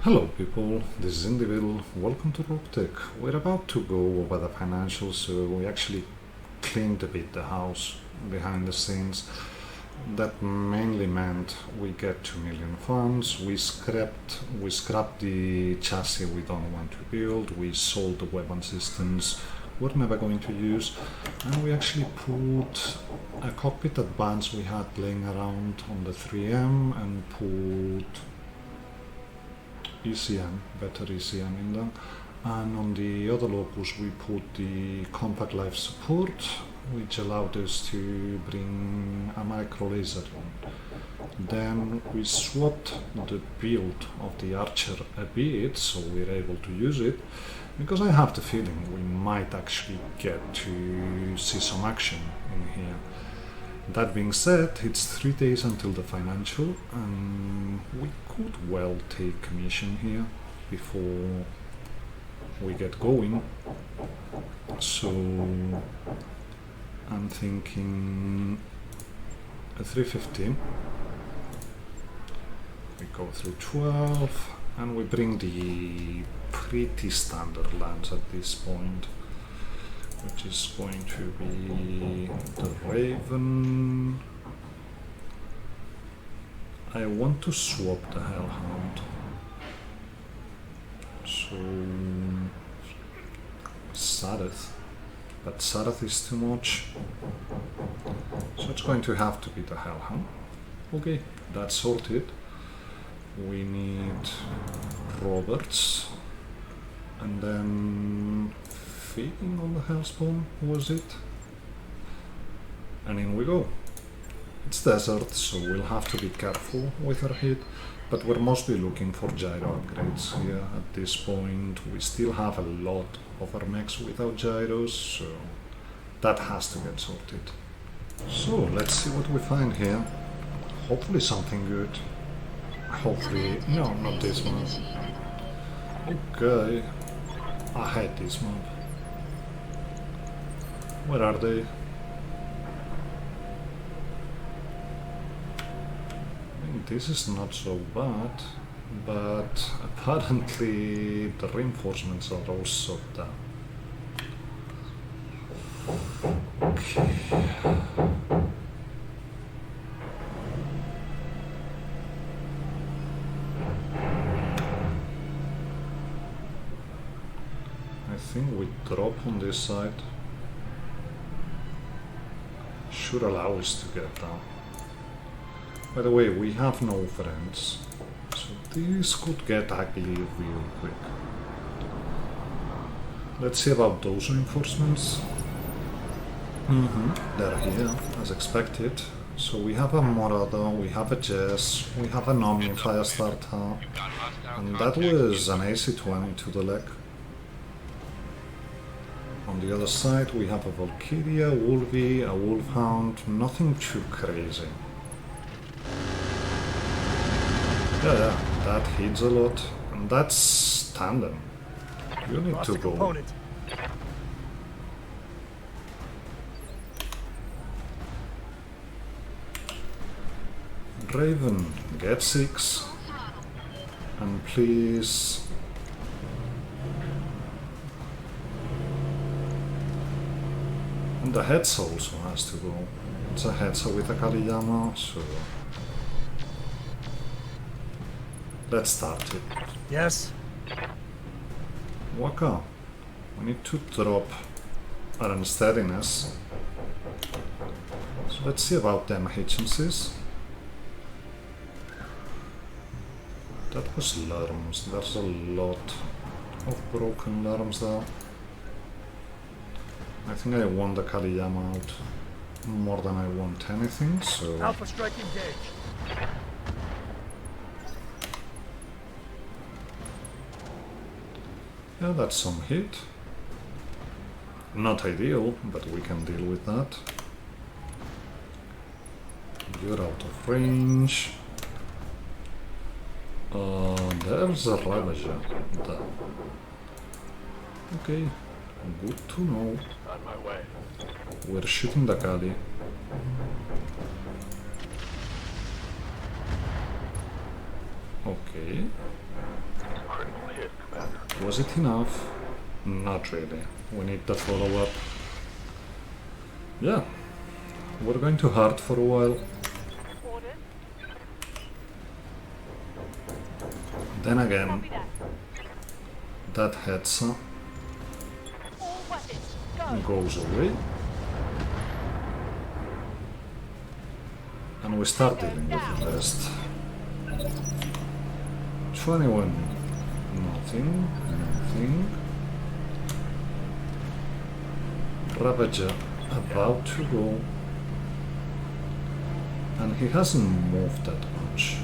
Hello people, this is Individual. Welcome to Roguetech. We're about to go over the financials, so we actually cleaned a bit the house behind the scenes. That mainly meant we get 2 million funds, we scrapped the chassis we don't want to build, we sold the weapon systems we're never going to use, and we actually put a cockpit advance we had laying around on the 3M and put ECM, better ECM in them, and on the other locus we put the compact life support, which allowed us to bring a micro laser in. Then we swapped the build of the Archer a bit, so we're able to use it, because I have the feeling we might actually get to see some action in here. That being said, it's 3 days until the financial, and we could well take commission here before we get going. So I'm thinking a 350. We go through 12, and we bring the pretty standard lands at this point, which is going to be the Raven. I want to swap the Hellhound. So Sarath, but Sarath is too much. So it's going to have to be the Hellhound. Okay, that's sorted. We need Roberts, and then feeding on the Hellspawn, was it? And in we go. It's desert, so we'll have to be careful with our hit, but we're mostly looking for gyro upgrades here at this point. We still have a lot of our mechs without gyros, so that has to get sorted. So let's see what we find here. Hopefully something good. Hopefully, no, not this one. Okay, I hate this mob. Where are they? I mean, this is not so bad, but apparently the reinforcements are all shut down. Okay. I think we drop on this side. Should allow us to get down. By the way, we have no friends, so this could get ugly real quick. Let's see about those reinforcements. They're here, as expected. So we have a Morado, we have a Jess, we have an Omni Firestarter, and that was an AC-20 to the leg. On the other side we have a Valkyria, Wolvie, a Wolfhound, nothing too crazy. Yeah, that hits a lot, and that's tandem. You need to go. Raven, get 6, and please. And the Hetza also has to go. It's a Hetza with a Kaliyama, so let's start it. Yes? Waka, we need to drop our unsteadiness. So let's see about them agencies. That was alarms. There's a lot of broken alarms there. I think I want the Kaliyama out more than I want anything, so Alpha strike engaged. yeah, that's some hit. Not ideal, but we can deal with that. You're out of range. There's a Ravager there. Okay, good to know. On my way. We're shooting the Kali. Okay. hit, Commander. Was it enough? Not really. We need the follow-up. Yeah, we're going to hard for a while. Orders. Then again, Copy that. that heads All weapons. Go. goes away. And we start dealing with the rest. 21. Nothing. Nothing. Ravager about to go. And he hasn't moved that much.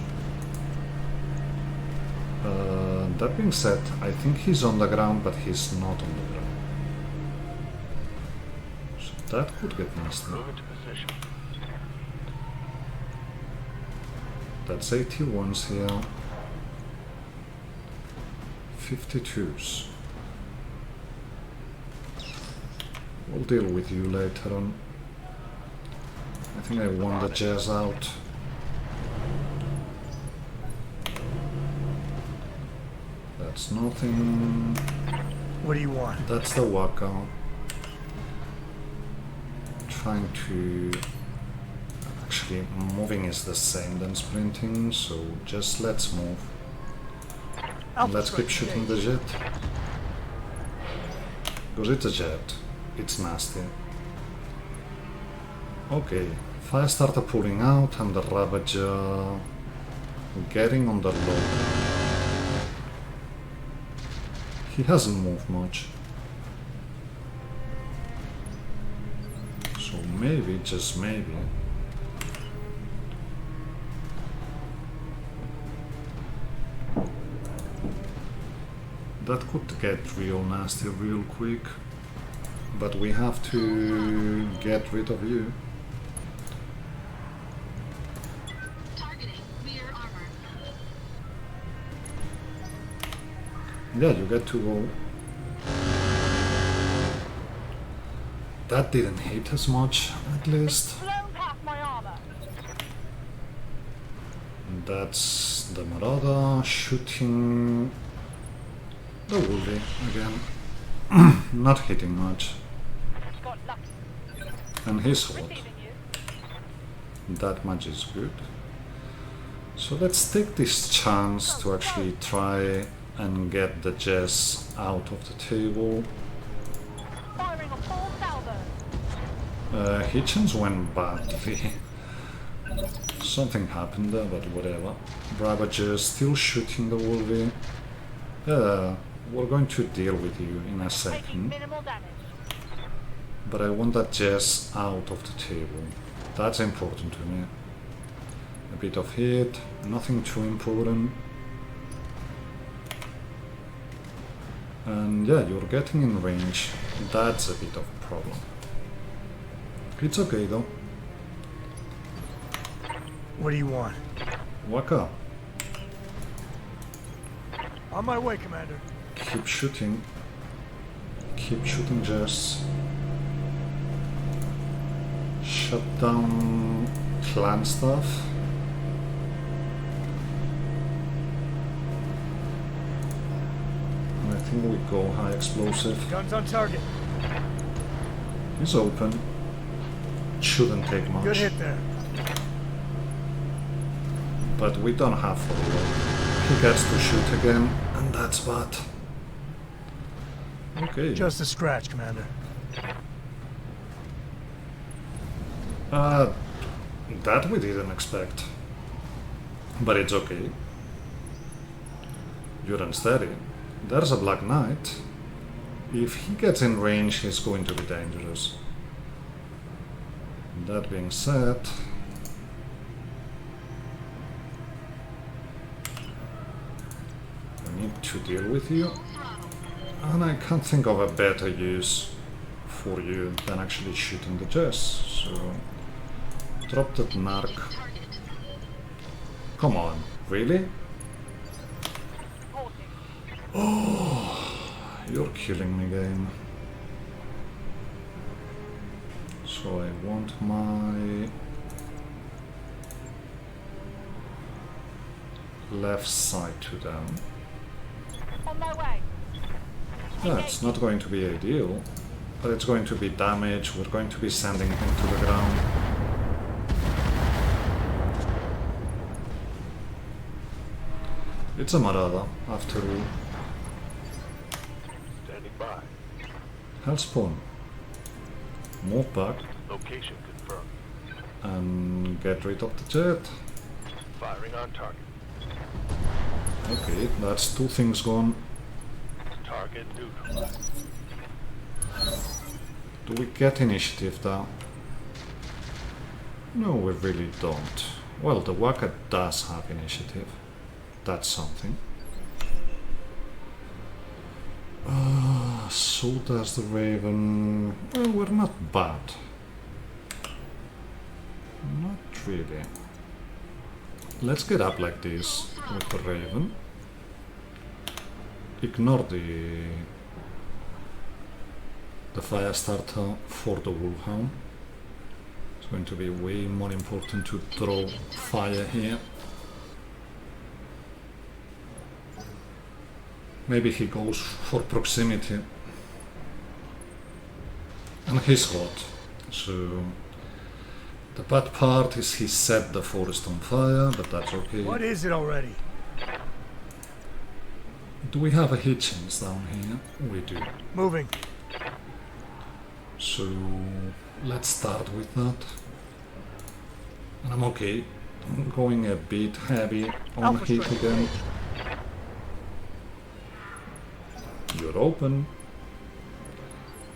That being said, I think he's on the ground, but he's not on the ground. So that could get nasty. Move into position. That's 81s here. 52s. We'll deal with you later on. I think I want the jazz out. That's nothing. What do you want? That's the walkout. Trying to... Actually, moving is the same than sprinting, so just let's move. And let's keep shooting the jet. Because it's a jet. It's nasty. Okay, fire starter pulling out and the Ravager getting on the low. He hasn't moved much. So maybe, just maybe, that could get real nasty real quick. But we have to get rid of you. Targeting rear armor. Yeah, you get to go. That didn't hit as much, at least. Blown past my armor. That's the Marauder shooting the Wolvie again. Not hitting much. Got lucky. And he's hot. Receiving you. That much is good. So let's take this chance to actually try and get the Jess out of the table. Firing a full salvo. Hitchens went badly. Something happened there, but whatever. Ravager still shooting the Wolvie. We're going to deal with you in a Taking second. minimal damage. But I want that Jess out of the table. That's important to me. A bit of hit, nothing too important. And yeah, you're getting in range. That's a bit of a problem. It's okay though. What do you want? Waka, On my way, Commander. keep shooting. Keep shooting Jess. Shut down clan stuff. And I think we go high explosive. Guns on target. He's open. Shouldn't take much. Good hit there. But we don't have for long. He gets to shoot again, and that's bad. Okay. Just a scratch, Commander. That we didn't expect. But it's okay. You're unsteady. There's a Black Knight. If he gets in range, he's going to be dangerous. That being said, I need to deal with you. And I can't think of a better use for you than actually shooting the Jess. So, drop that narc. Target. Come on, really? Reporting. You're killing me, game. So I want my left side to down. On my way. Yeah, it's not going to be ideal, but it's going to be damage. We're going to be sending him to the ground. It's a Marauder, after all. Standing by. Hellspawn. Move back Location confirmed. and get rid of the jet. Firing on target. Okay, that's two things gone. Target neutral. Do we get initiative now? No, we really don't. Well, the Waka does have initiative. That's something. So does the Raven. Well, we're not bad. Not really. Let's get up like this with the Raven. Ignore the fire starter for the Wolfhound. It's going to be way more important to throw fire here. Maybe he goes for proximity. And he's hot. So the bad part is he set the forest on fire, but that's okay. What is it already? Do we have a Hitchens down here? We do. Moving. So let's start with that. And I'm okay. I'm going a bit heavy on Alpha heat strike. again. You're open.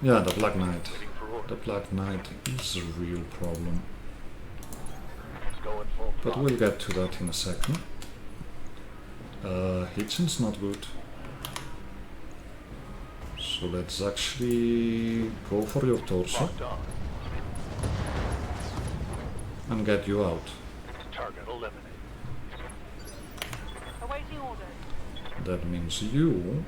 Yeah, the Black Knight. Waiting for The order. Black Knight is a real problem. Going full But throttle. we'll get to that in a second. Hitchen's not good. So let's actually go for your torso Locked on. and get you out. Target eliminated. Awaiting orders. That means you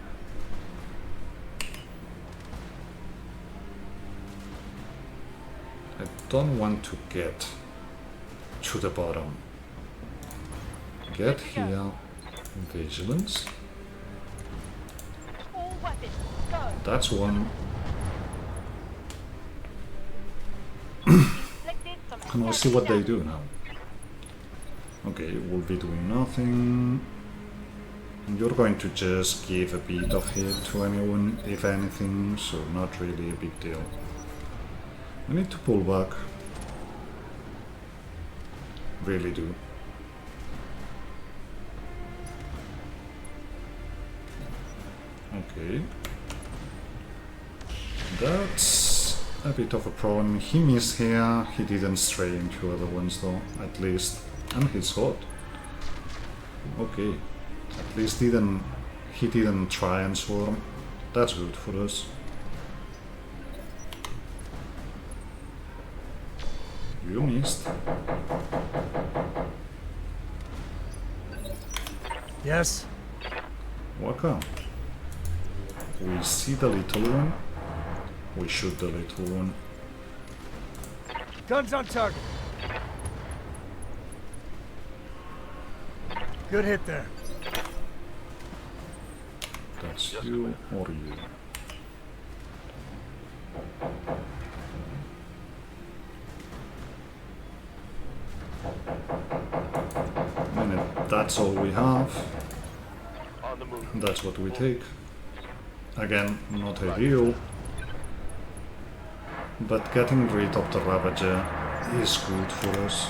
I don't want to get to the bottom. Get here. Vigilance. All weapons. Go. That's one. Inflicted some And we'll see what they do now. Okay, we'll be doing nothing. And you're going to just give a bit of hit to anyone, if anything, so not really a big deal. We need to pull back. Really do. Okay. That's a bit of a problem. He missed here, he didn't stray into other ones though, at least. And he's hot. Okay. At least he didn't try and swarm. That's good for us. You missed. Yes? Waka. We see the little one. We shoot the little one. Guns on target. Good hit there. That's you or you. And that's all we have. On the move. That's what we take. Again, not ideal. But getting rid of the Ravager is good for us.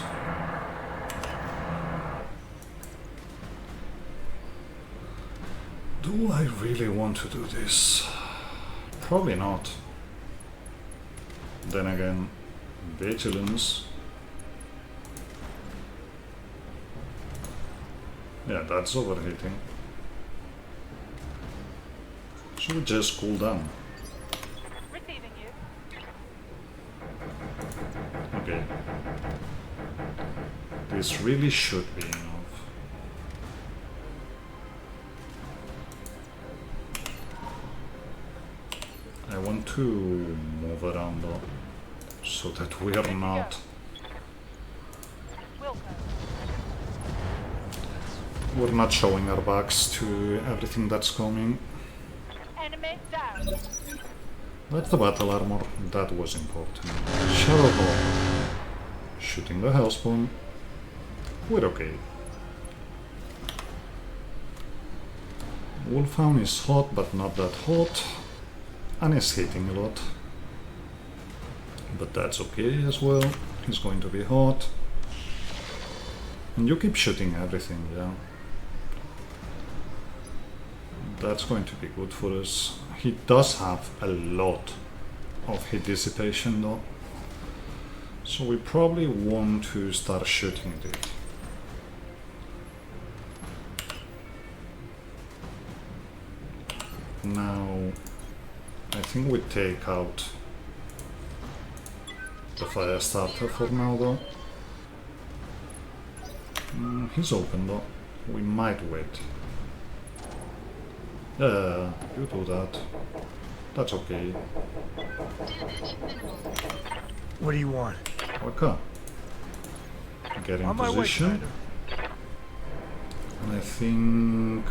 Do I really want to do this? Probably not. Then again, vigilance. Yeah, that's overheating. Should we just cool down? Receiving you. Okay. This really should be enough. I want to move around though, so that we are not. Wilco. we're not showing our backs to everything that's coming. Enemy down. That's the battle armor. That was important. Shadow Ball. Shooting the hellspawn. We're okay. Wolfhound is hot, but not that hot. And is hitting a lot. But that's okay as well. He's going to be hot. And you keep shooting everything, yeah. That's going to be good for us. He does have a lot of heat dissipation though. So we probably want to start shooting at it. Now, I think we take out the fire starter for now though. He's open though. We might wait. Yeah, you do that. That's okay. Damage minimal. What do you want? Okay. Get in On my way, position. Commander. And I think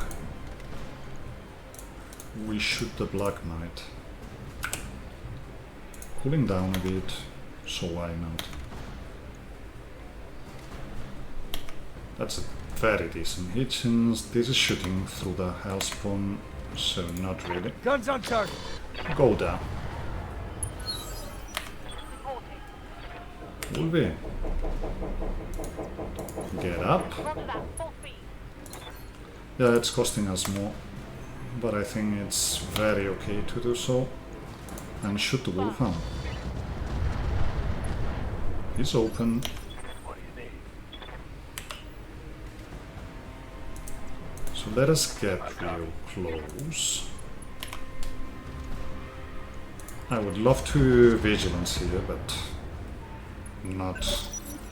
we shoot the Black Knight. Cooling down a bit, so why not? That's a very decent hit since this is shooting through the hellspawn, so not really. Guns on target. Go there. Reporting. Will we? Get up. Roger that. Full speed. Yeah, it's costing us more, but I think it's very okay to do so. And shoot the Wolfhound. He's open. What do you need? So let us get real close. I would love to vigilance here, but not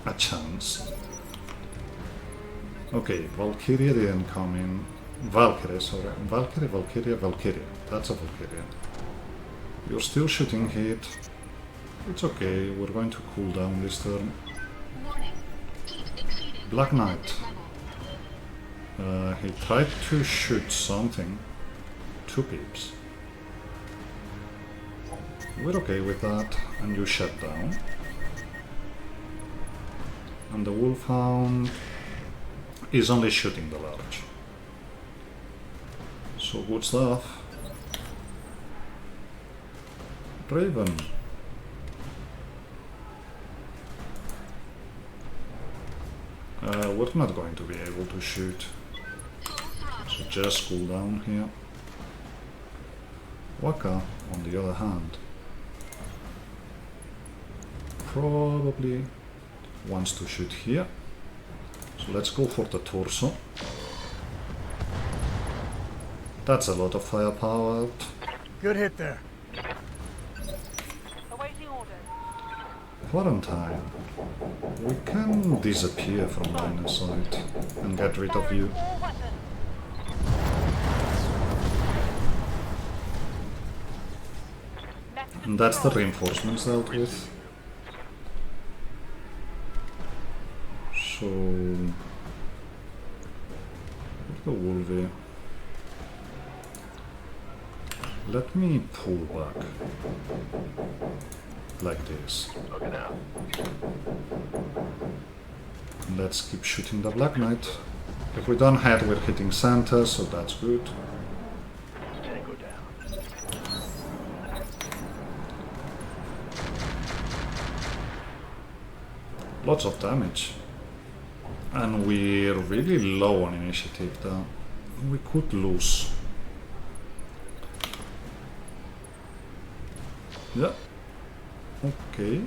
a chance. Okay, Valkyria didn't come in. Valkyrie, sorry. Valkyria. That's a Valkyria. You're still shooting hit. It's okay, we're going to cool down this turn. Warning. Heat exceeding Black Knight. recommended level. He tried to shoot something. 2 pips. We're okay with that, and you shut down. And the Wolfhound is only shooting the large. So good stuff. Raven. We're not going to be able to shoot. Full throttle. So just cool down here. Waka, on the other hand, probably wants to shoot here. So let's go for the torso. That's a lot of firepower out. Good hit there. Awaiting orders. Quarantine. We can disappear from line of sight and get rid of you. All weapons. Method And that's the destroyed. reinforcements dealt with. So... where's the Wolvie? Let me pull back. Like this. Looking out. Let's keep shooting the Black Knight. If we don't hit, we're hitting Santa, so that's good. Tango down. Lots of damage. And we're really low on initiative though. We could lose. Yeah. Okay.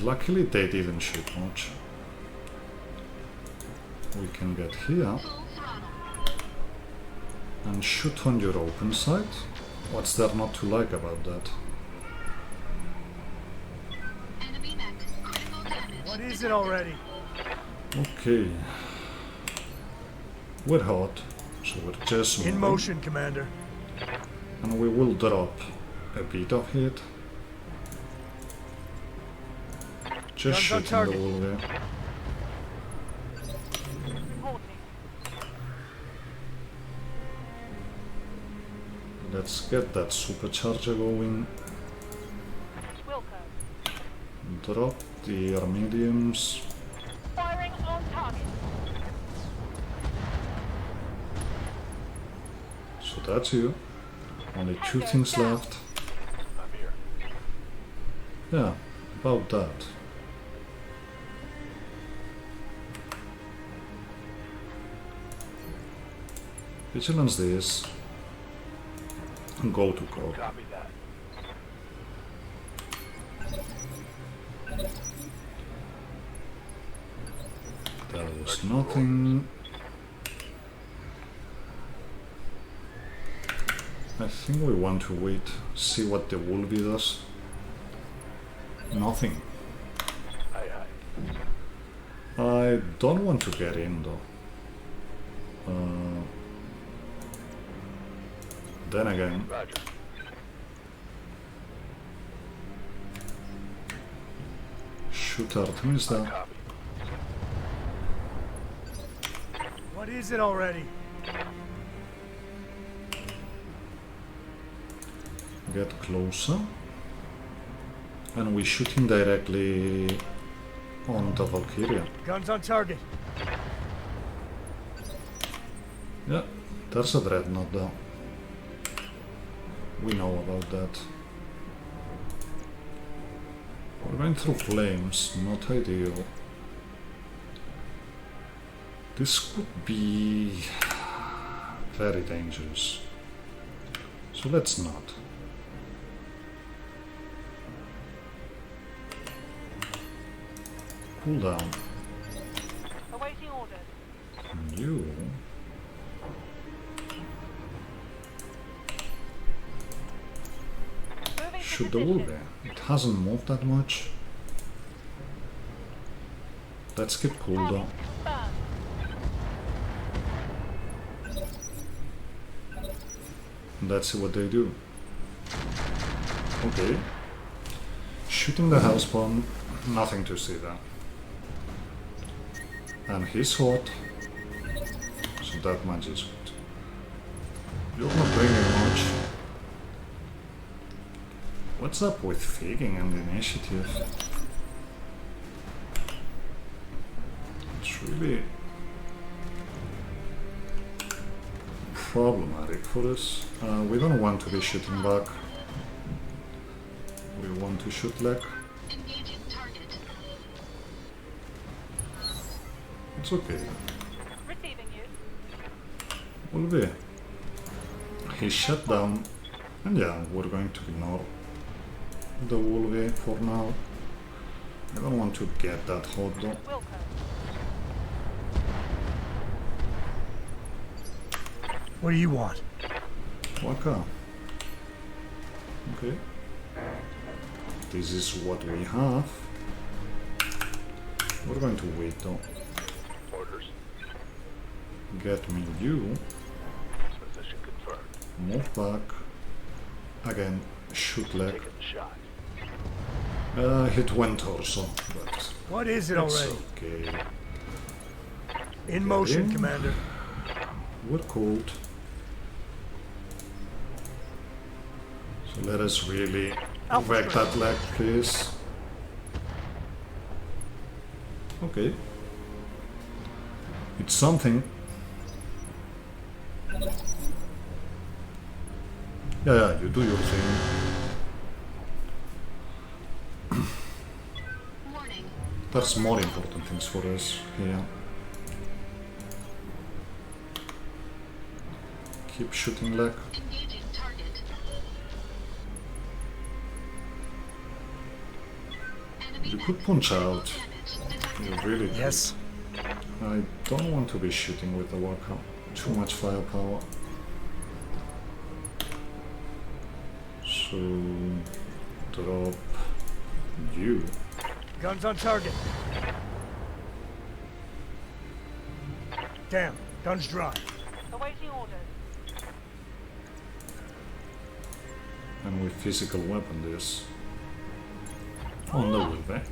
Luckily they didn't shoot much. We can get here Full throttle. and shoot on your open side. What's there not to like about that? Enemy mech. Critical damage. What is it already? Okay. We're hot, so we're just In moving. motion, Commander. And we will drop a bit of hit. Just Guns on shooting the target. wall there. Let's get that supercharger going. Wilco. Drop the air mediums. Firing on target. So that's you. Only two things left. I'm here. Yeah, about that. Vigilance this. Go to go. Copy that. There was nothing. I think we want to wait, see what the Wolvie does. Nothing. Aye, aye. I don't want to get in though. Then again, Roger. shoot Artemis there. Copy. What is it already? Get closer. And we shoot him directly on the Valkyria. Guns on target. Yeah, there's a dreadnought there. We know about that. We're going through flames, not ideal. This could be very dangerous. So let's not. Cool down. Awaiting orders. And you... Moving shoot to the position. Wolverine. It hasn't moved that much. Let's get cool Target down. confirmed. And let's see what they do. Okay. Shooting the house bomb, nothing to see there. And he's hot, so that much is good. You're not bringing much. What's up with faking and initiative? It's really problematic for us. We don't want to be shooting back. We want to shoot leg. Engaging target. It's okay. Receiving you. Will be. He's shut down. And yeah, we're going to ignore the Wolvie for now. I don't want to get that hot though. Wilco. What do you want? Waka. Okay. This is what we have. We're going to wait though. Orders. Get me you. Position confirmed. Move back. Again, shoot leg. Taking the shot. It went torso, but What is it it's already? okay. In motion, in. Commander. We're cold. So let us really wreck that leg, please. Okay. It's something. Yeah, you do your thing. Warning. There's more important things for us here. Keep shooting leg. Engaging target. Enemy You mech. could punch out. Damage detected. You really could. Yes. I don't want to be shooting with the Waka. Too much firepower. So drop you. Guns on target. Damn. Guns dry. Awaiting orders. And we physical weapon this on the Wolverine.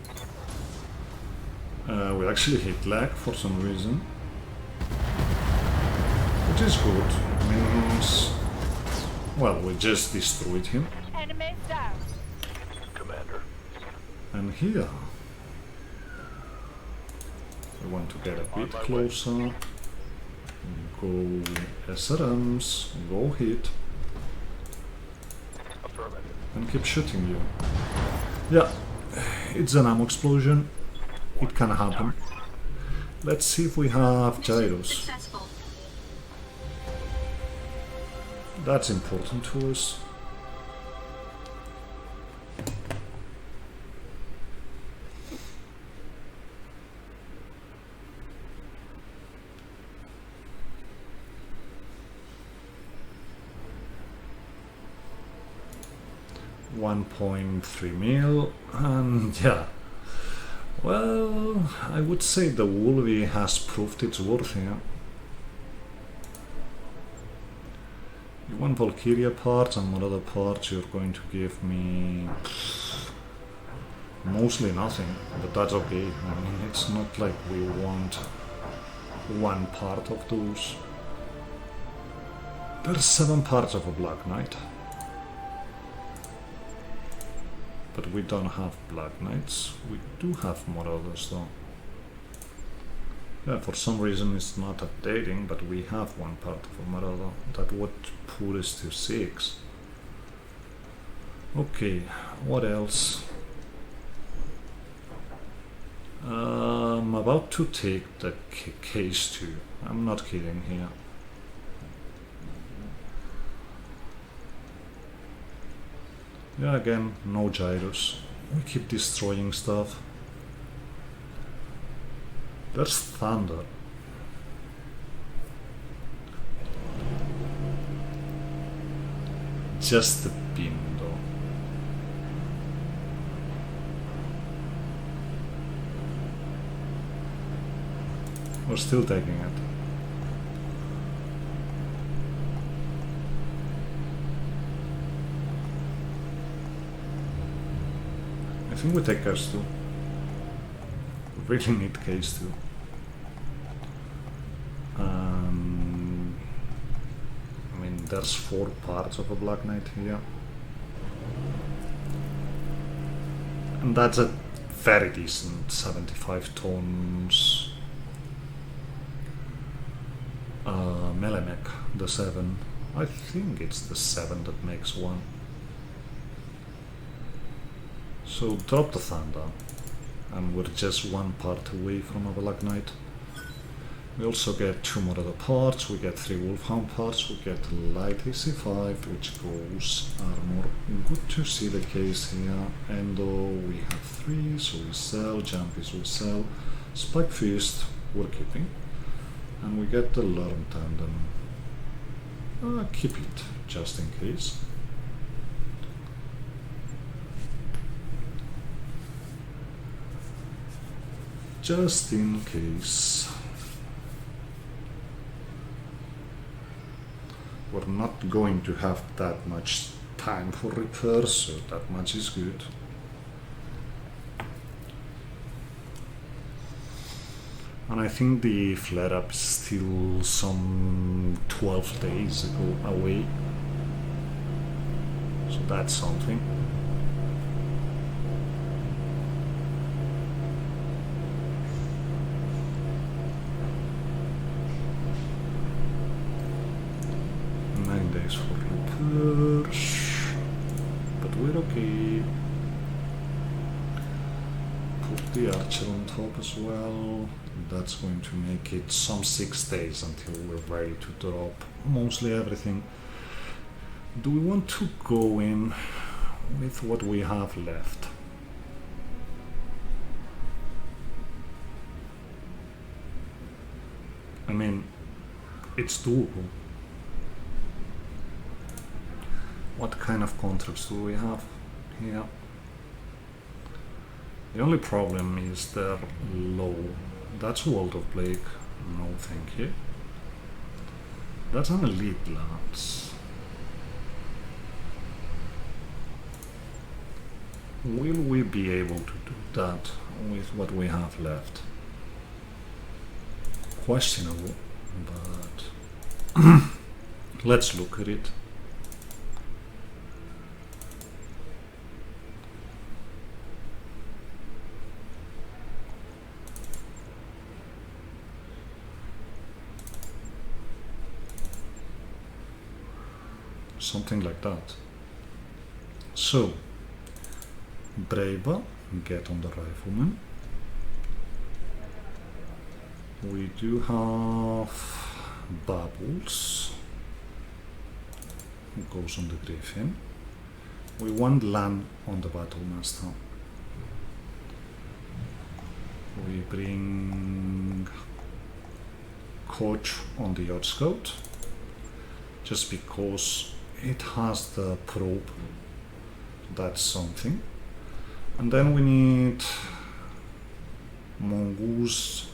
We actually hit lag for some reason, which is good. Means Well, we just destroyed him. Enemy down. Commander. And here we want to get a bit closer. Go SRMs, go hit, Affirmative. and keep shooting you. Yeah, it's an ammo explosion. It can happen. Let's see if we have gyros. Successful. That's important to us. $1.3 mil, and yeah, well, I would say the Wolvie has proved its worth here. You want Valkyria parts and what other parts you're going to give me? Mostly nothing, but that's okay. I mean, it's not like we want one part of those. There's 7 parts of a Black Knight. But we don't have Black Knights. We do have Marauders though. Yeah, for some reason it's not updating, but we have one part of a Marauder. That would put us to 6. Okay, what else? I'm about to take the case 2. I'm not kidding here. Yeah, again, no gyros. We keep destroying stuff. There's thunder. Just the pin though. We're still taking it. I think we take case 2. We really need case 2. I mean, there's 4 parts of a Black Knight here. And that's a very decent 75 tons melee mech, the 7. I think it's the 7 that makes 1. So drop the thunder, and we're just 1 part away from a Black Knight. We also get 2 more other parts, we get 3 Wolfhound parts, we get light AC5, which goes armor. Good to see the case here. Endo we have 3, so we sell. Jumpies we sell. Spike Fist we're keeping. And we get the Lurm Tandem. Keep it, just in case. Just in case. We're not going to have that much time for repairs, so that much is good. And I think the flare-up is still some 12 days ago away. So that's something. For repairs, but we're okay. Put the archer on top as well. That's going to make it some 6 days until we're ready to drop mostly everything. Do we want to go in with what we have left? I mean, it's doable. What kind of contracts do we have here? The only problem is they're low. That's World of Blake. No, thank you. That's an Elite Lance. Will we be able to do that with what we have left? Questionable, but let's look at it. something like that. So, Brava, get on the rifleman. We do have Bubbles, who goes on the Griffin. We want Lan on the Battlemaster. We bring Coach on the Yacht Scout, just because it has the probe. That's something. And then we need Mongoose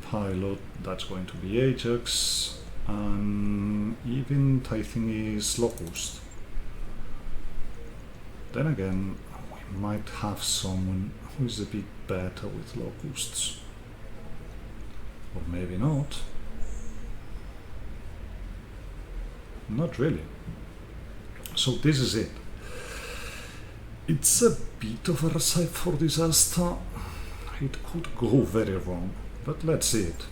pilot, that's going to be Ajax, and even I think is Locust. Then again, we might have someone who is a bit better with Locusts, or maybe not. Not really. So this is it. It's a bit of a recipe for disaster. It could go very wrong, but let's see it.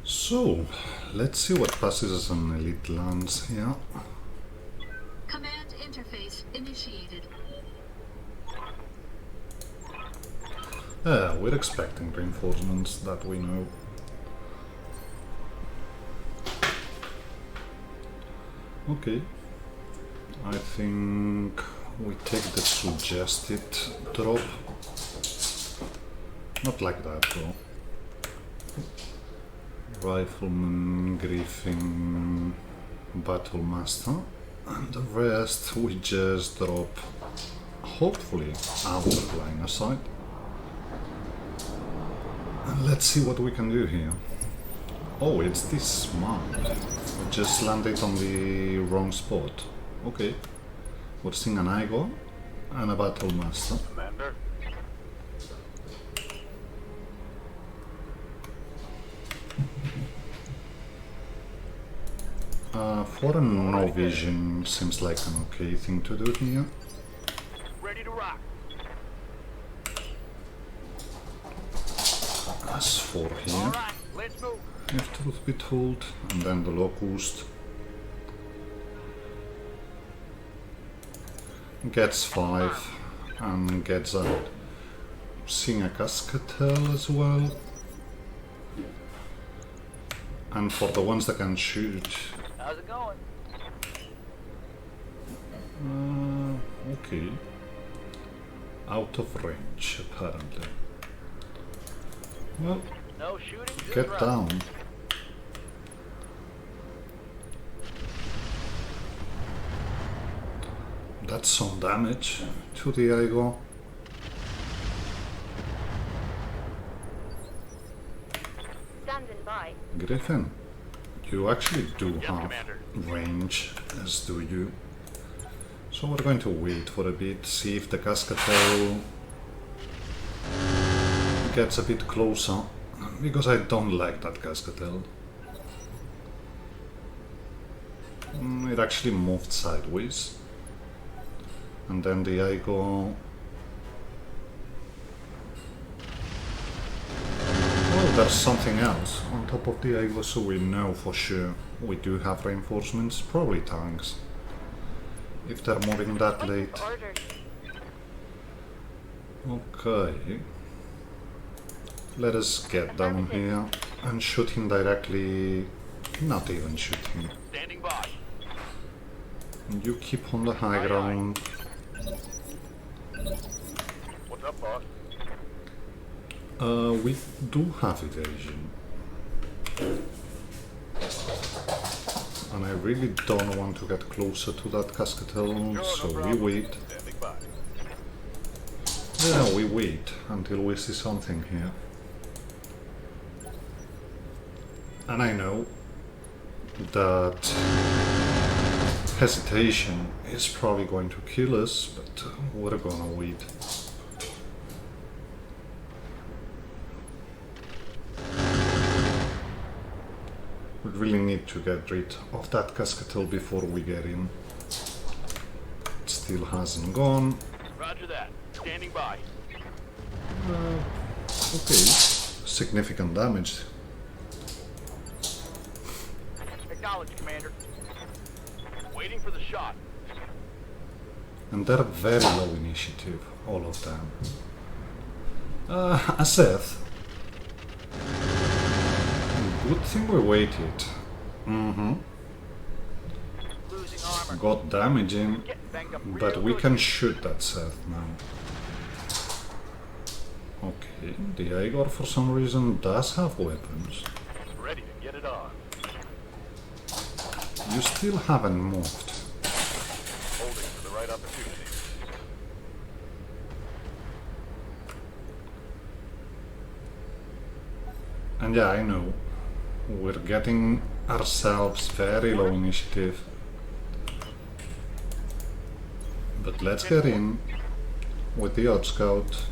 So, let's see what passes as an elite lands here. Command interface initiated. We're expecting reinforcements, that we know. Okay, I think we take the suggested drop. Not like that though. Rifleman, Griffin, Battlemaster, and the rest we just drop, hopefully out of line of sight. And let's see what we can do here. Oh, it's this smart. I just landed on the wrong spot. Okay. We're seeing an Igor and a Battlemaster. Commander. For a no vision, seems like an okay thing to do here. Ready to rock. As for All here, right, let's move. if truth be told, and then the Locust gets 5 and gets out. Seeing a Cascatel as well. And for the ones that can shoot, How's it going? okay. Out of range, apparently. Well, No shooting. Just get run. down. That's some damage to the Igor. Standing by. Griffin, you actually do Yes, have Commander. range, as do you. So we're going to wait for a bit, see if the Cascatel gets a bit closer, because I don't like that Cascatel. It actually moved sideways. And then the Igor... Well, there's something else on top of the Igor, so we know for sure we do have reinforcements, probably tanks. If they're moving that late. Orders. Okay. Let us get down here and shoot him directly. Not even shoot him. Standing by. And you keep on the high ground. What's up, boss? We do have evasion. And I really don't want to get closer to that Cascatel, so we wait. Standing by. Yeah, we wait until we see something here. And I know that hesitation is probably going to kill us, but we're gonna wait. We really need to get rid of that Cascatel before we get in. It still hasn't gone. Roger that. Standing by. Okay. significant damage. Acknowledged, Commander. Waiting for the shot. And they're very low initiative, all of them. A Seth. Good thing we waited. Losing armor. Got damage in, Getting banged up but real we good. can shoot that Seth now. Okay, the Igor for some reason does have weapons. Ready to get it on. You still haven't moved. Holding for the right opportunity. And yeah, I know. We're getting ourselves very low initiative. But let's get in with the Odd Scout.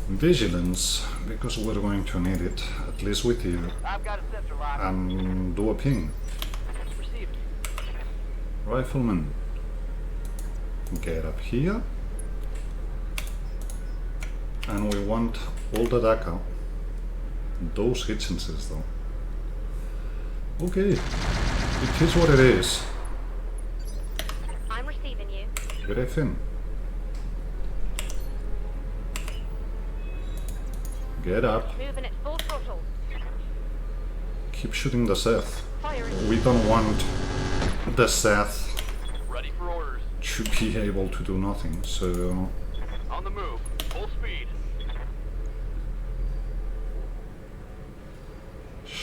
Vigilance, because we're going to need it, at least with you. I've got a sensor lock. And do a ping. Receiving. Rifleman. Get up here. And we want all the DACA. Those hitchances though. Okay. It is what it is. I'm receiving you. Griffin. Get up. Moving at full throttle. Keep shooting the Seth. Firing. We don't want the Seth Ready for orders. to be able to do nothing, so On the move. Full speed.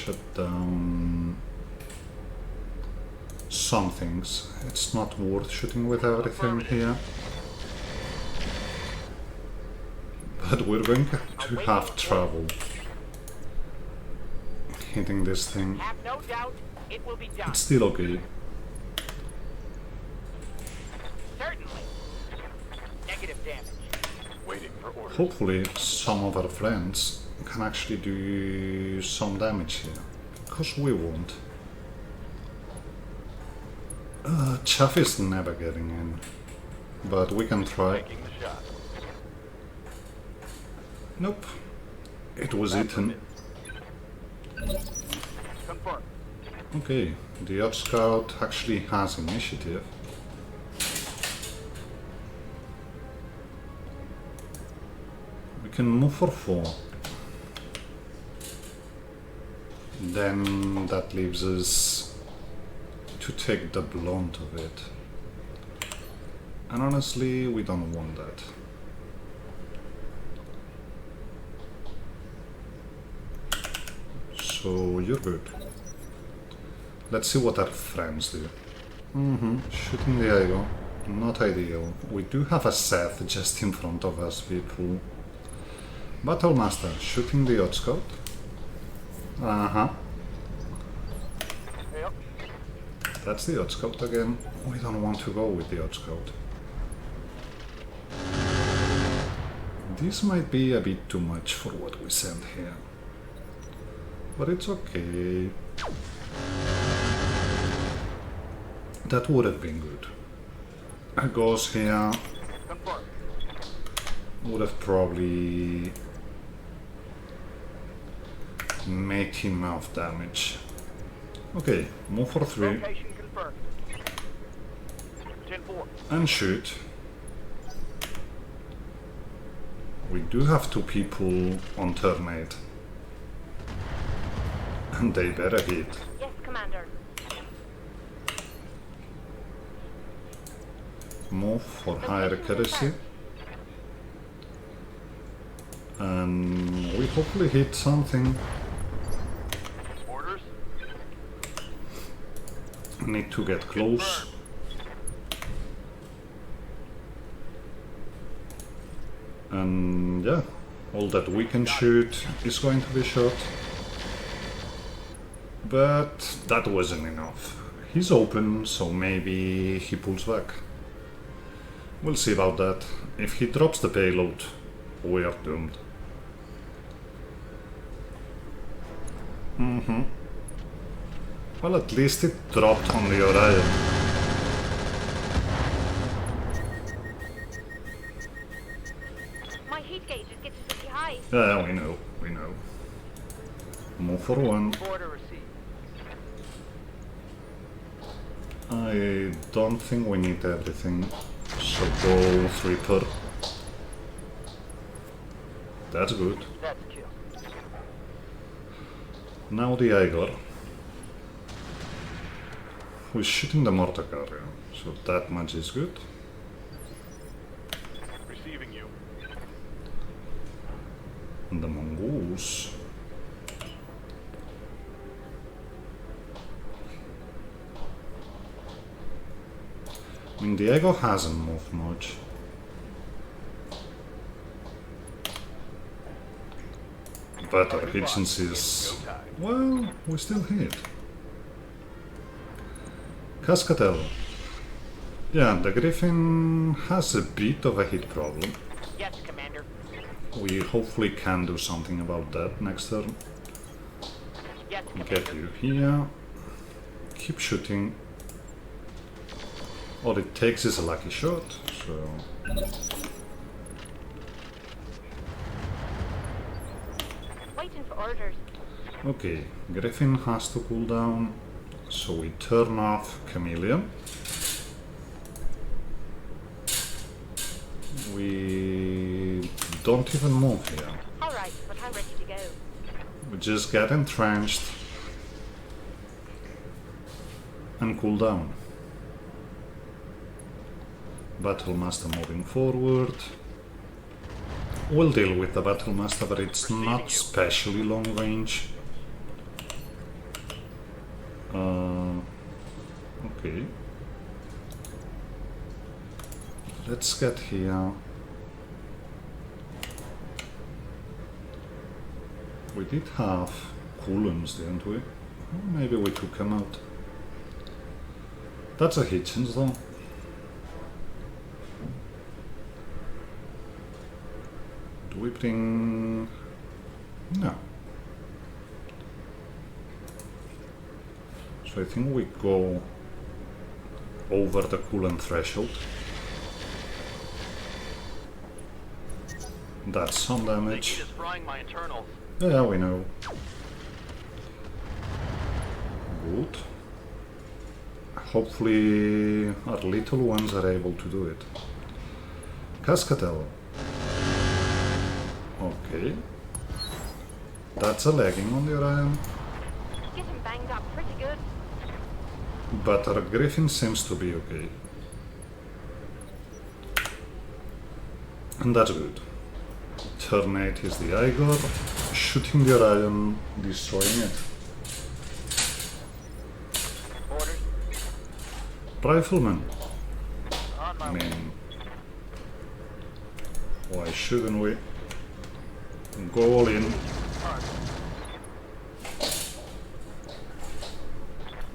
shut down some things. It's not worth shooting with everything here. But we're going to have trouble hitting this thing. Have no doubt it will be done. It's still okay. Certainly. Negative damage. Waiting for orders. Hopefully some of our friends can actually do some damage here, because we won't. Chaff is never getting in, but we can try. Taking the shot. Nope. It was eaten. Confirmed. Okay, the Odd Scout actually has initiative. We can move for 4. Then that leaves us to take the blunt of it. And honestly, we don't want that. So you're good. Let's see what our friends do. Shooting the Ego, not ideal. We do have a Seth just in front of us, people. Battlemaster, shooting the Odd Scout. Yep. That's the Odd Scout again. We don't want to go with the Odd Scout. This might be a bit too much for what we sent here. But it's okay. That would have been good. A ghost here Confirmed. would have probably made enough damage. Okay, move for 3 Location confirmed. 10-4. and shoot. We do have 2 people on turn 8. And they better hit. Yes, Commander. Move for higher accuracy. And we hopefully hit something. Orders. Need to get close. And yeah, all that we can shoot is going to be shot. But that wasn't enough. He's open, so maybe he pulls back. We'll see about that. If he drops the payload, we are doomed. Well, at least it dropped on the Orion. My heat gauges get to 50 high. Yeah, we know, we know. Move for one. Order received. I don't think we need everything, so go 3 per. That's good. That's a kill. Now the Igor, who's shooting the mortar carrier, so that much is good. Receiving you. And the mongoose. I mean, Diego hasn't moved much. But our Hitchens is... well, we still hit. Cascatello. Yeah, the Griffin has a bit of a hit problem. Yes, Commander. We hopefully can do something about that next turn. Yes, Get you here. Keep shooting. All it takes is a lucky shot, so... Waiting for orders. Okay, Griffin has to cool down, so we turn off Chameleon. We don't even move here. Alright, but I'm ready to go. We just get entrenched and cool down. Battlemaster moving forward. We'll deal with the Battlemaster, but it's not especially long range. Okay. Let's get here. We did have Coulomns, didn't we? Oh, maybe we took him out. That's a Hitchens though. Do we bring... no. So I think we go over the coolant threshold. That's some damage. Just frying my internals. Yeah, we know. Good. Hopefully our little ones are able to do it. Cascatello. Okay. That's a lagging on the Orion. Getting banged up pretty good. But our Griffin seems to be okay. And that's good. Turn 8 is the Igor, shooting the Orion, destroying it. Orders. Rifleman. On my I way. mean, why shouldn't we? Go all in.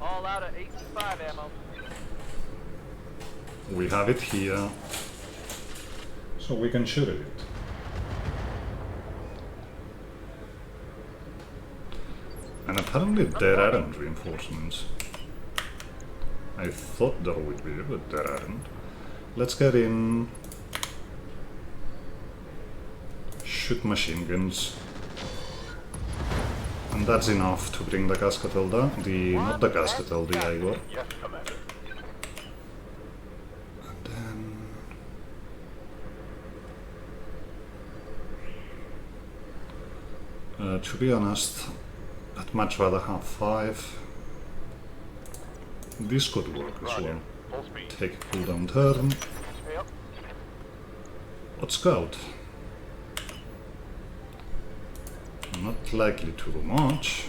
All out of 85 ammo. We have it here, so we can shoot it. And apparently there aren't reinforcements. I thought there would be, but there aren't. Let's get in. Shoot machine guns. And that's enough to bring the Cascatel down. Not the Cascatel, the Igor. Yes, Commander. And then... to be honest, I'd much rather have 5. This could work as Roger. well. Full speed. Take a cooldown turn. Yep. Let's scout. Not likely to do much.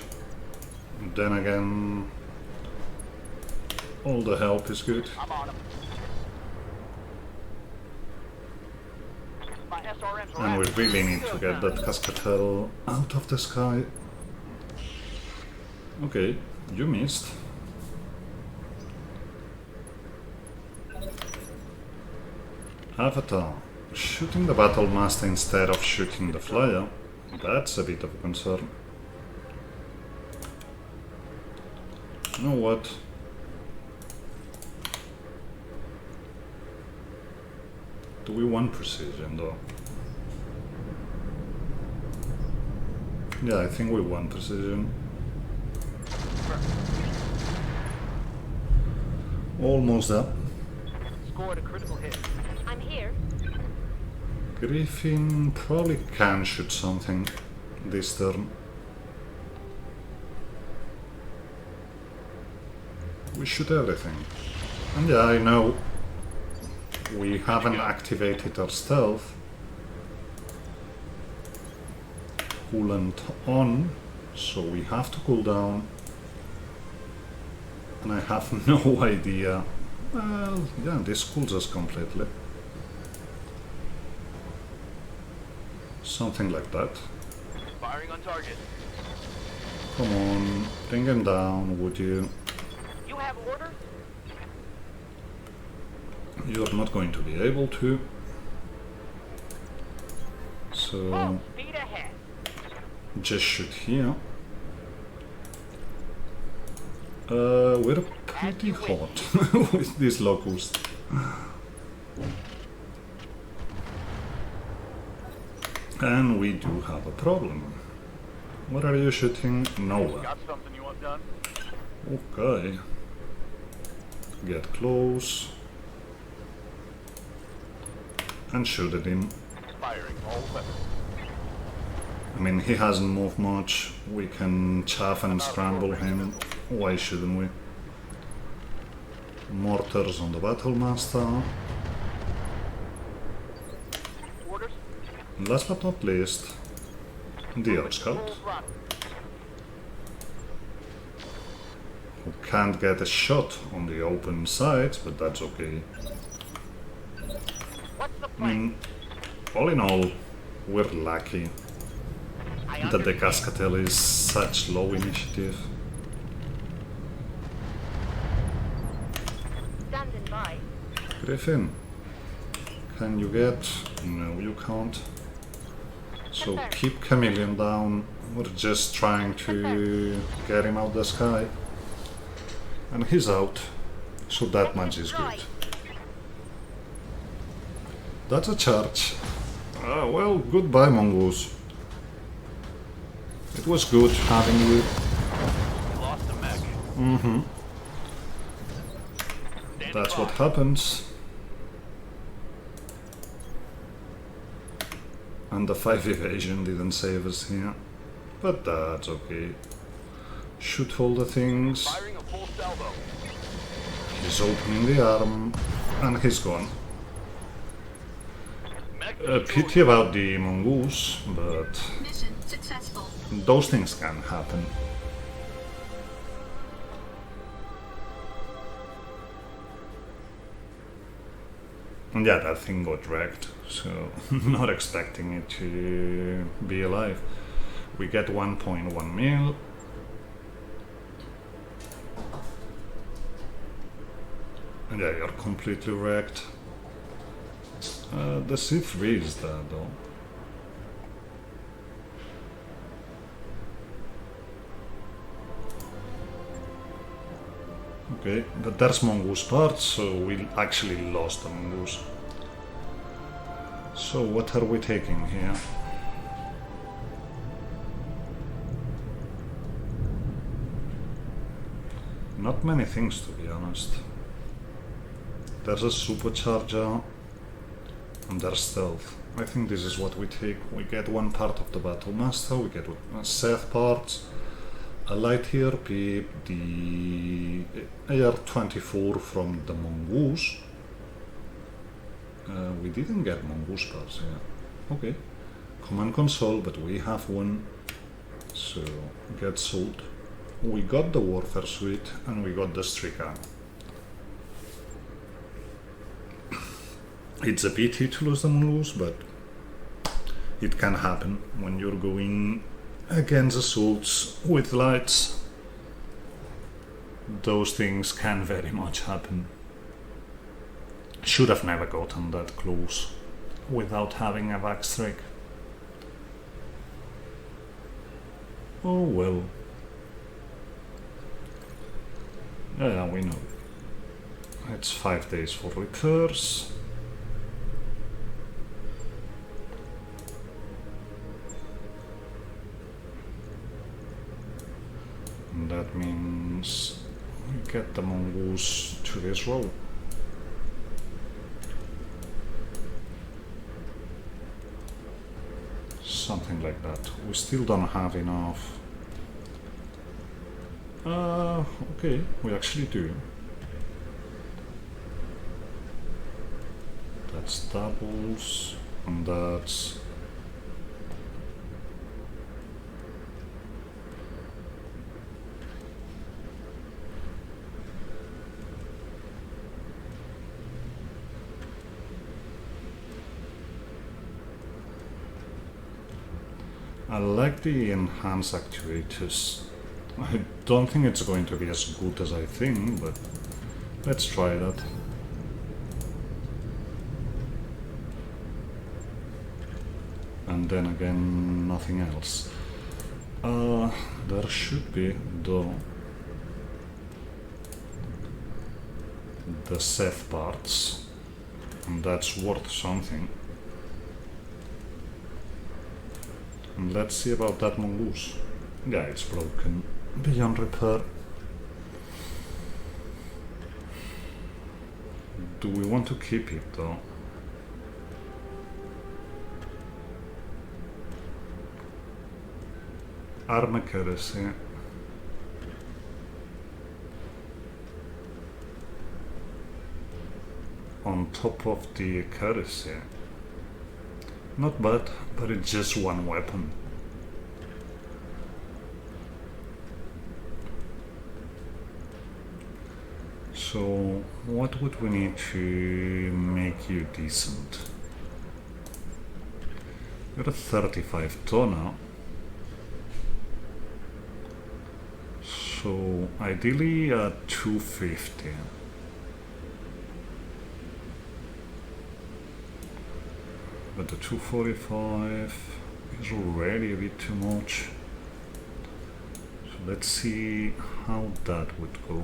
Then again, all the help is good. I'm on him. My SRMs are And we active. really need to get that Cascatel out of the sky. Okay, you missed. Avatar. Shooting the Battlemaster instead of shooting the Flyer. That's a bit of a concern. You know what? Do we want precision though? Yeah, I think we won precision. Almost up. Scored a critical hit. I'm here. Griffin probably can shoot something this turn. We shoot everything. And yeah, I know we haven't activated our stealth. Coolant on, so we have to cool down. And I have no idea. Well, yeah, this cools us completely. Something like that. Firing on target. Come on, bring him down, would you? You have orders? You're not going to be able to. So, Full speed ahead. just shoot here. We're pretty hot with this locust. And we do have a problem. What are you shooting? Nowhere. Got something you want done? Okay. Get close. And shoot at him. Firing all weapons. I mean, he hasn't moved much. We can chaff and scramble him. Why shouldn't we? Mortars on the Battlemaster. Orders? And last but not least, the Earth Scout, Full throttle. who can't get a shot on the open sides, but that's okay. What's the I plan? mean, all in all, we're lucky that the Cascatel is such low initiative. Standing by. Griffin, can you get? No, you can't. So keep Chameleon down. We're just trying to get him out the sky. And he's out. So that much is good. That's a charge. Well, goodbye, Mongoose. It was good having you. Lost the mech. Mm-hmm. Standing That's by. what happens. And the 5 evasion didn't save us here. But that's okay. Shoot all the things. Firing a full salvo. He's opening the arm. And he's gone. Mech Pity about the mongoose, but Mission successful. those things can happen. And yeah, that thing got wrecked, so not expecting it to be alive. We get 1.1 mil. And yeah, you're completely wrecked. The C3 is there though. Okay, but there's mongoose parts, so we actually lost the mongoose. So what are we taking here? Not many things, to be honest. There's a supercharger and there's stealth. I think this is what we take. We get one part of the Battlemaster, we get Seth parts, a light ERP, the AR-24 from the Mongoose. We didn't get Mongoose parts, yeah. Okay. Command console, but we have one. So, get sold. We got the Warfare Suite and we got the Striker. It's a pity to lose the Mongoose, but it can happen when you're going against assaults with lights. Those things can very much happen. Should have never gotten that close without having a back strike. Oh well. Yeah, we know. It's 5 days for repairs. And that means we get the mongoose to this row. Something like that. We still don't have enough. Okay, we actually do. That's doubles, and that's I like the enhanced actuators. I don't think it's going to be as good as I think, but let's try that. And then again, nothing else. There should be, though, the Seth parts, and that's worth something. And let's see about that mongoose. Yeah, it's broken beyond repair. Do we want to keep it though? Armor accuracy. On top of the accuracy. Not bad, but it's just one weapon. So, what would we need to make you decent? You're a 35 tonner. So, ideally a 250. But the 245 is already a bit too much. So let's see how that would go.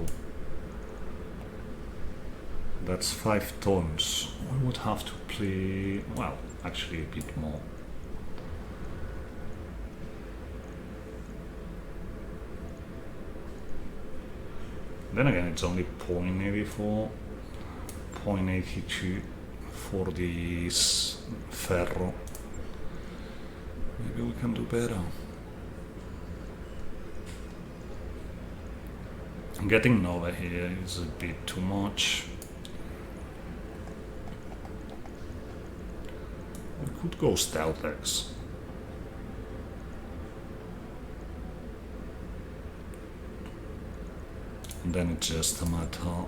That's 5 tons. We would have to play, well, actually a bit more. Then again, it's only 0.84, 0.82 for this ferro. Maybe we can do better. Getting Nova here is a bit too much. We could go StealthX. And then it's just a matter.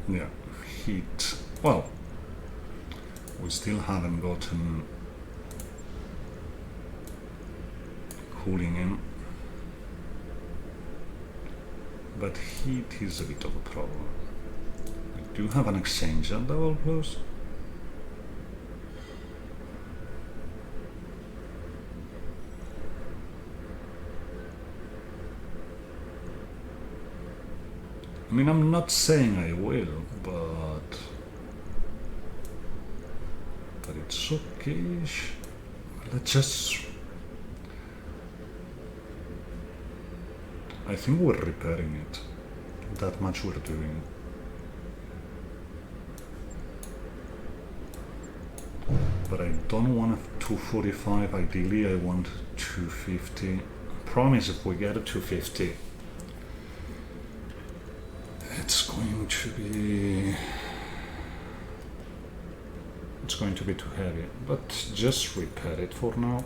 Yeah, heat. Well, we still haven't gotten cooling in. But heat is a bit of a problem. We do have an exchange at double close. I mean, I'm not saying I will, but it's okay-ish. Let's just... I think we're repairing it. That much we're doing. But I don't want a 245, ideally I want 250. Promise if we get a 250, it's going to be too heavy, but just repair it for now.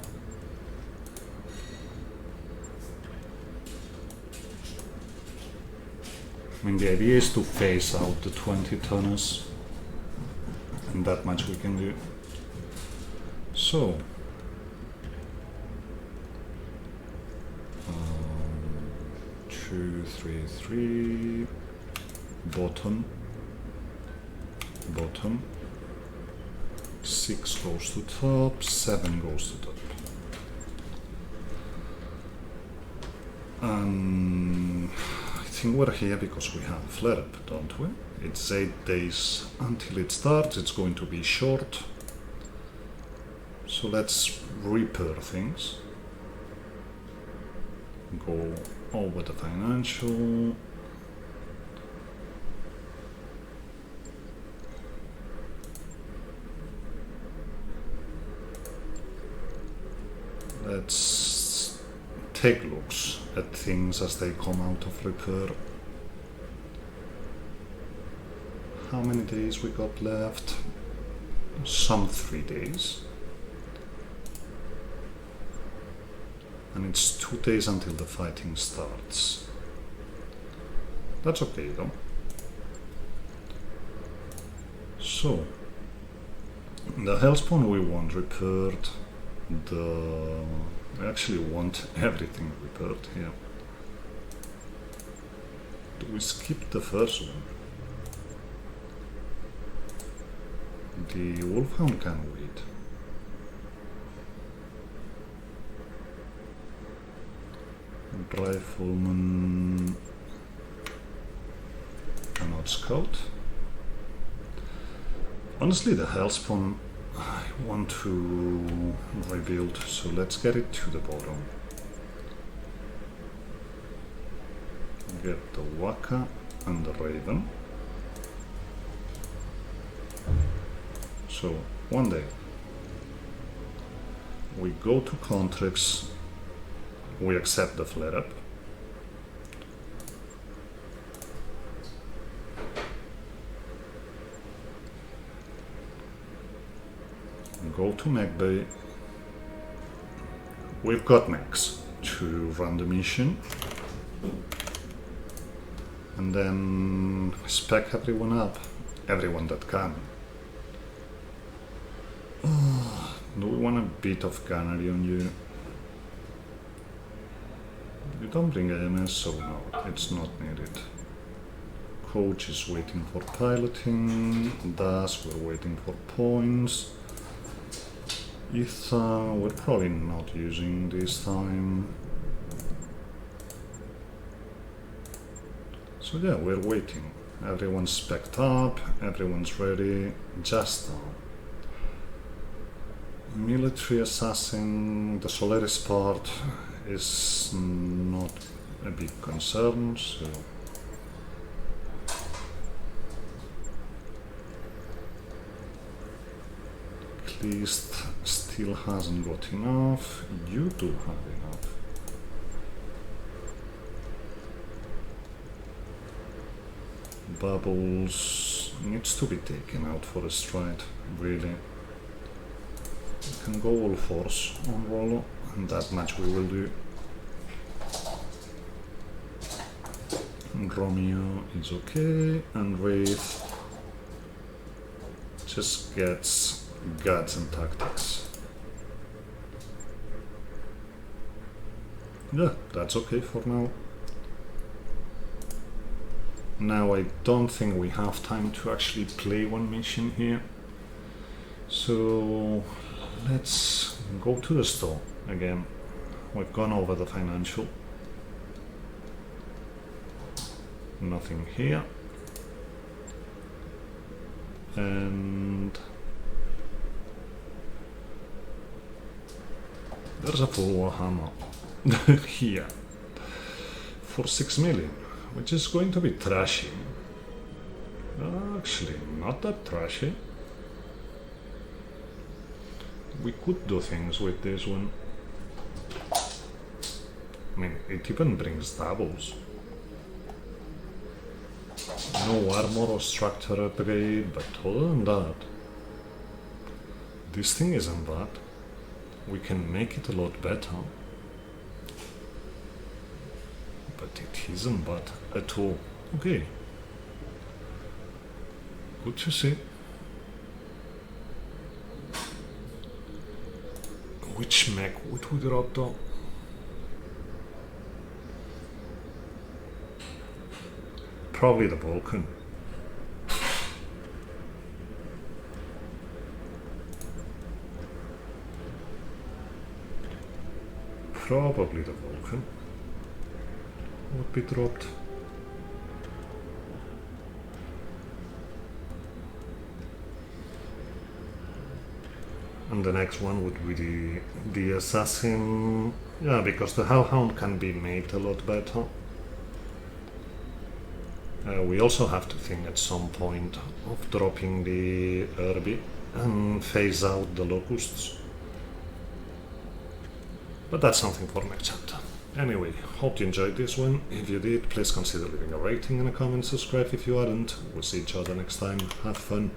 I mean, the idea is to phase out the 20 tonners, and that much we can do. So, 2, 3, 3. Bottom, 6 goes to top, 7 goes to top. And I think we're here because we have flare up, don't we? It's 8 days until it starts, it's going to be short. So let's repair things. Go over the financial. Let's take looks at things as they come out of repair. How many days we got left? Some 3 days. And it's 2 days until the fighting starts. That's okay though. So, the hellspawn we want repaired. I actually want everything repaired here. Do we skip the first one? The wolfhound can wait. Rifleman cannot scout. Honestly, the hellspawn I want to rebuild, so let's get it to the bottom. Get the Waka and the Raven. So one day we go to contracts, we accept the flare up. Go to Mech Bay. We've got mechs to run the mission. And then spec everyone up, everyone that can. Do we want a bit of gunnery on you? You don't bring AMS, so no, it's not needed. Coach is waiting for piloting. Das, we're waiting for points. Ether, we're probably not using this time. So yeah, we're waiting. Everyone's spec'd up, everyone's ready. Just military assassin, the Solaris part is not a big concern, so at least still hasn't got enough. You do have enough. Bubbles needs to be taken out for a stride, really. You can go all force on Rollo, and that much we will do. And Romeo is okay, and Wraith just gets guts and tactics. Yeah, that's okay for now. Now I don't think we have time to actually play one mission here. So let's go to the store again. We've gone over the financial. Nothing here. And there's a full Warhammer here for 6 million, which is going to be trashy. Actually, not that trashy. We could do things with this one. I mean, it even brings doubles. No armor or structure upgrade, but other than that, this thing isn't bad. We can make it a lot better. But it isn't bad at all. Okay. Good to see. Which mech would we drop though? Probably the Vulcan. Probably the Vulcan would be dropped. And And the next one would be the assassin. Yeah, because the hellhound can be made a lot better. We also have to think at some point of dropping the Herbie and phase out the locusts. But that's something for next chapter. Anyway, hope you enjoyed this one. If you did, please consider leaving a rating and a comment, subscribe if you hadn't. We'll see each other next time. Have fun.